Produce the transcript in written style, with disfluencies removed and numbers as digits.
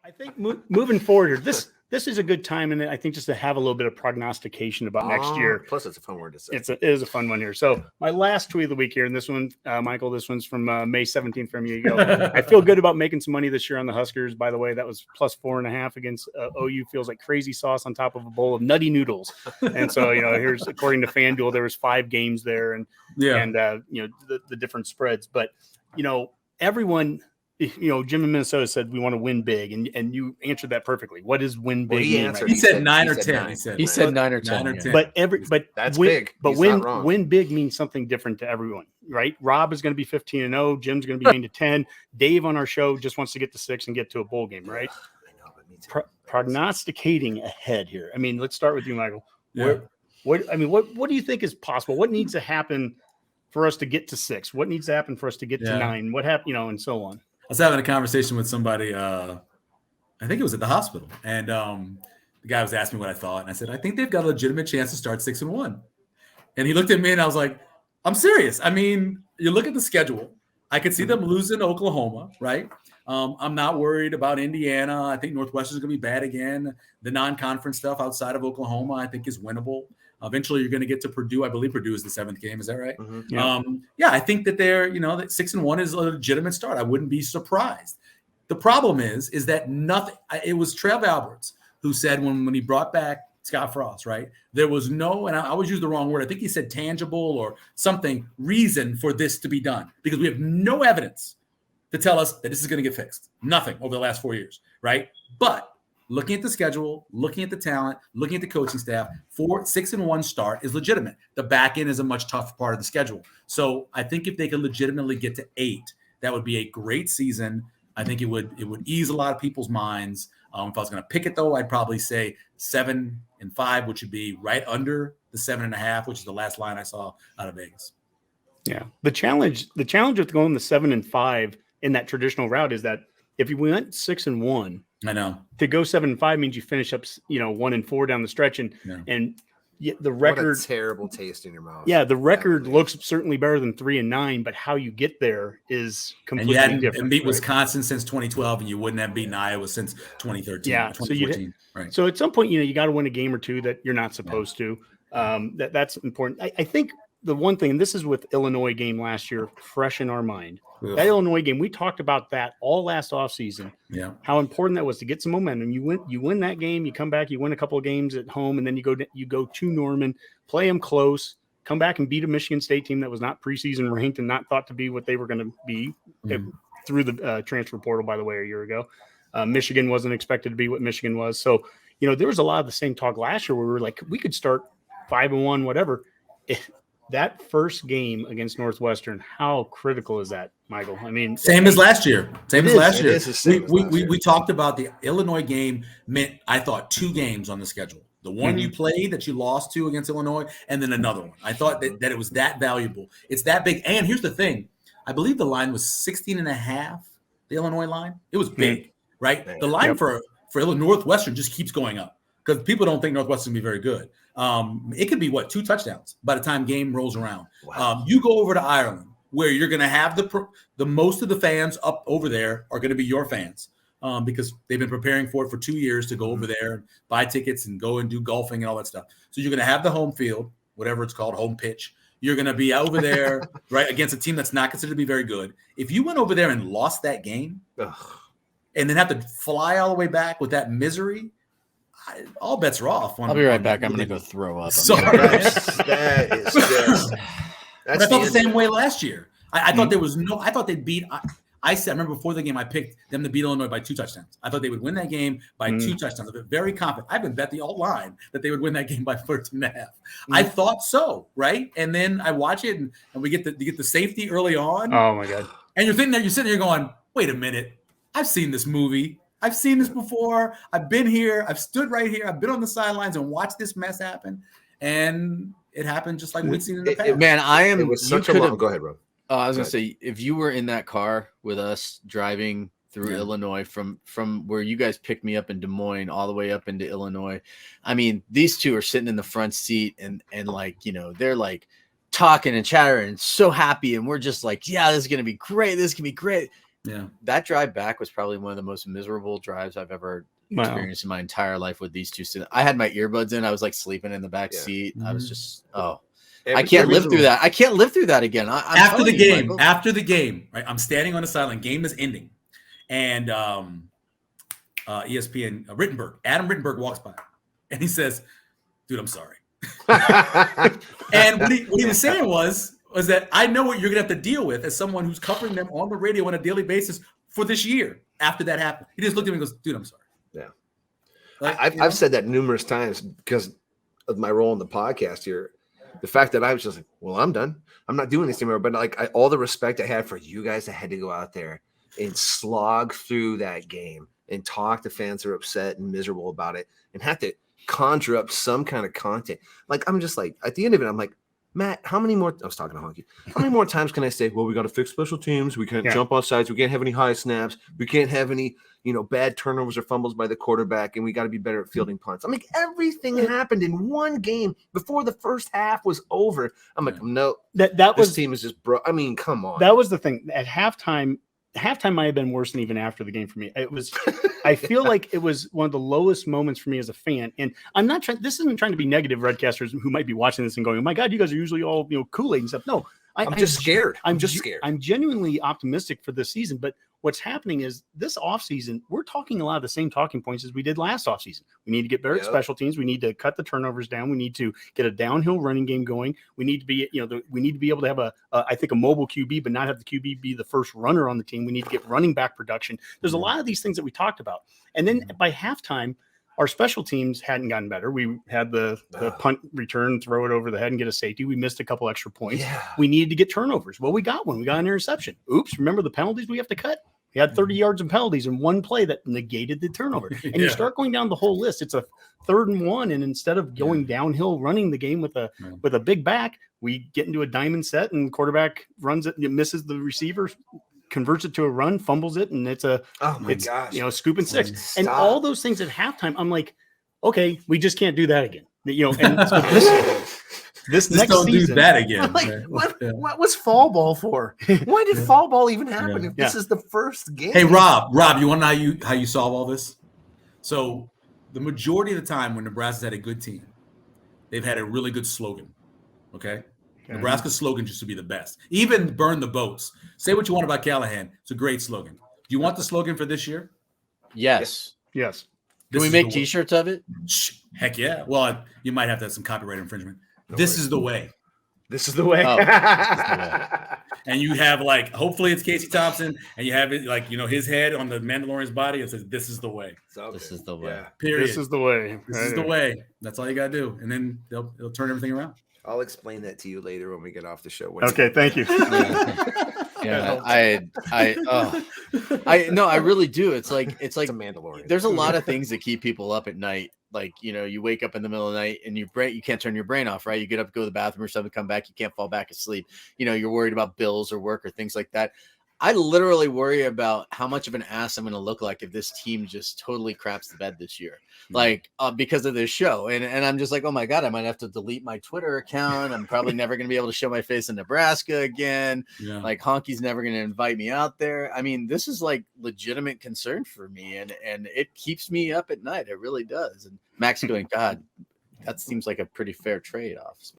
I think moving forward here, this is a good time, and I think just to have a little bit of prognostication about next year. Plus, it's a fun word to say. It is a fun one here. So my last tweet of the week here, and this one, Michael, this one's from May 17th from you. I feel good about making some money this year on the Huskers. By the way, that was plus 4.5 against OU. Feels like crazy sauce on top of a bowl of nutty noodles. And so, here's, according to FanDuel, there was 5 games there and the different spreads. But, everyone – Jim in Minnesota said we want to win big, and you answered that perfectly. What does win big mean? He said 9 or 10. He said 9 or 10. Yeah. But that's win, big. But win big means something different to everyone, right? Rob is going to be 15-0. Jim's going to be 9-10. Dave on our show just wants to get to 6 and get to a bowl game, right? I know, but me too. Prognosticating ahead here. I mean, let's start with you, Michael. Yeah. What do you think is possible? What needs to happen for us to get to 6? What needs to happen for us to get to 9? What happened, and so on. I was having a conversation with somebody, I think it was at the hospital, and the guy was asking me what I thought, and I said, I think they've got a legitimate chance to start 6-1. And he looked at me, and I was like, I'm serious. I mean, you look at the schedule. I could see them losing to Oklahoma, right? I'm not worried about Indiana. I think Northwestern's going to be bad again. The non-conference stuff outside of Oklahoma, I think, is winnable. Eventually, you're going to get to Purdue. I believe Purdue is the 7th game. Is that right? Mm-hmm. Yeah. I think that they're, that 6-1 is a legitimate start. I wouldn't be surprised. The problem is that nothing. It was Trev Alberts who said when he brought back Scott Frost, right? There was no, and I always use the wrong word. I think he said tangible or something reason for this to be done because we have no evidence to tell us that this is going to get fixed. Nothing over the last 4 years, right? But looking at the schedule, looking at the talent, looking at the coaching staff, 6-1 start is legitimate. The back end is a much tougher part of the schedule. So I think if they could legitimately get to 8, that would be a great season. I think it would ease a lot of people's minds. If I was going to pick it, though, I'd probably say 7-5, which would be right under the 7.5, which is the last line I saw out of Vegas. Yeah, the challenge with going the 7-5 in that traditional route is that if you went 6-1, I know to go 7-5 means you finish up, 1-4 down the stretch, and the record. What a terrible taste in your mouth. Yeah, the record looks certainly better than 3-9, but how you get there is completely different. And beat Wisconsin since 2012, and you wouldn't have beaten Iowa since 2013. Yeah, 2014. Right. So at some point, you got to win a game or two that you're not supposed to. That's important. I think the one thing, and this is with Illinois game last year, fresh in our mind. That Illinois game, we talked about that all last offseason. Yeah, how important that was to get some momentum. You win that game, you come back, you win a couple of games at home, and then you go to Norman, play them close, come back and beat a Michigan State team that was not preseason ranked and not thought to be what they were going to be through the transfer portal, by the way, a year ago. Michigan wasn't expected to be what Michigan was. So, there was a lot of the same talk last year where we were like, we could start 5-1, whatever. That first game against Northwestern, how critical is that, Michael? I mean, same as last year. We talked about the Illinois game meant, I thought, 2 games on the schedule. The one you played that you lost to against Illinois, and then another one. I thought that it was that valuable. It's that big. And here's the thing. I believe the line was 16.5, the Illinois line. It was big, right? The line for Illinois Northwestern just keeps going up because people don't think Northwestern will be very good. It could be 2 touchdowns by the time game rolls around. Wow. You go over to Ireland where you're going to have the most of the fans up over there are going to be your fans because they've been preparing for it for 2 years to go over there and buy tickets and go and do golfing and all that stuff. So you're going to have the home field, whatever it's called, home pitch. You're going to be over there, right, against a team that's not considered to be very good. If you went over there and lost that game and then have to fly all the way back with that misery, all bets are off. I'll be right back. I'm going to go throw up. Sorry. That is just. I felt the same way last year. I thought there was no. I thought they'd beat. I remember before the game, I picked them to beat Illinois by 2 touchdowns. I thought they would win that game by 2 touchdowns. I've been very confident. I've been bet the alt line that they would win that game by 13.5. I thought so, right? And then I watch it, and we get the safety early on. Oh my god! And you're sitting there going, wait a minute, I've seen this movie. I've seen this before. I've been here. I've stood right here. I've been on the sidelines and watched this mess happen. And it happened just like we've seen in the past. Man, It was such a long. Go ahead, Rob. I was going to say, if you were in that car with us driving through Illinois from where you guys picked me up in Des Moines all the way up into Illinois, I mean, these two are sitting in the front seat and like, they're like talking and chattering and so happy. And we're just like, yeah, this is going to be great. This can be great. that drive back was probably one of the most miserable drives I've ever experienced in my entire life with these two students. I had my earbuds in. I was like sleeping in the back seat. I was just, I can't live through that. I can't live through that again. After the game, right? I'm standing on the sideline. Game is ending. And ESPN, Adam Rittenberg walks by. And he says, dude, I'm sorry. And what he was saying was that I know what you're going to have to deal with as someone who's covering them on the radio on a daily basis for this year after that happened. He just looked at me and goes, dude, I'm sorry. Yeah. Like, I've said that numerous times because of my role in the podcast here. The fact that I was just like, well, I'm done. I'm not doing this anymore. But like all the respect I had for you guys that had to go out there and slog through that game and talk to fans who are upset and miserable about it and have to conjure up some kind of content. Like, I'm just like, at the end of it, I'm like, Matt, how many more? I was talking to Honky. How many more times can I say, well, we got to fix special teams. We can't jump off sides. We can't have any high snaps. We can't have any, bad turnovers or fumbles by the quarterback. And we got to be better at fielding punts. I'm like, everything happened in one game before the first half was over. I'm like, no, this team is just broke. I mean, come on. That was the thing. At halftime might have been worse than even after the game for me. It was, I feel like it was one of the lowest moments for me as a fan. And I'm not trying, this isn't trying to be negative Redcasters who might be watching this and going, oh my God, you guys are usually all, Kool-Aid and stuff. No, I'm just scared. I'm just scared. I'm genuinely optimistic for this season, but what's happening is this offseason, we're talking a lot of the same talking points as we did last offseason. We need to get better at special teams. We need to cut the turnovers down. We need to get a downhill running game going. We need to be, we need to be able to have I think a mobile QB, but not have the QB be the first runner on the team. We need to get running back production. There's a lot of these things that we talked about. And then by halftime, our special teams hadn't gotten better. We had the punt return, throw it over the head and get a safety. We missed a couple extra points. Yeah. We needed to get turnovers. Well, we got one. We got an interception. Oops. Remember the penalties we have to cut? We had 30 yards of penalties in one play that negated the turnover. And you start going down the whole list. It's a 3rd and 1. And instead of going downhill, running the game with a big back, we get into a diamond set and quarterback runs it, misses the receiver, converts it to a run, fumbles it, and it's scoop and 6. Stop. And all those things at halftime, I'm like, okay, we just can't do that again. And so this next don't season, do that again. I'm like, what was fall ball for? Why did fall ball even happen if this is the first game? Hey, Rob, you want to know how you solve all this? So the majority of the time when Nebraska's had a good team, they've had a really good slogan. Okay. Nebraska's slogan used to be the best. Even burn the boats. Say what you want about Callahan. It's a great slogan. Do you want the slogan for this year? Yes. Can we make T-shirts of it? Heck yeah. Well, you might have to have some copyright infringement. This is the way. This is the way. And you have hopefully it's Casey Thompson, and you have it his head on the Mandalorian's body. It says, "This is the way." This is the way. Yeah. Period. This is the way. This is the way. That's all you gotta do, and then they'll turn everything around. I'll explain that to you later when we get off the show. Okay, thank you. I really do. It's like a Mandalorian. There's a lot of things that keep people up at night. Like, you wake up in the middle of the night and you can't turn your brain off, right? You get up, go to the bathroom or something, come back, you can't fall back asleep. You're worried about bills or work or things like that. I literally worry about how much of an ass I'm going to look like if this team just totally craps the bed this year, because of this show. And I'm just like, oh my God, I might have to delete my Twitter account. I'm probably never going to be able to show my face in Nebraska again. Yeah. Like Honky's never going to invite me out there. I mean, this is legitimate concern for me, and it keeps me up at night. It really does. And Max going, God, that seems like a pretty fair trade-off.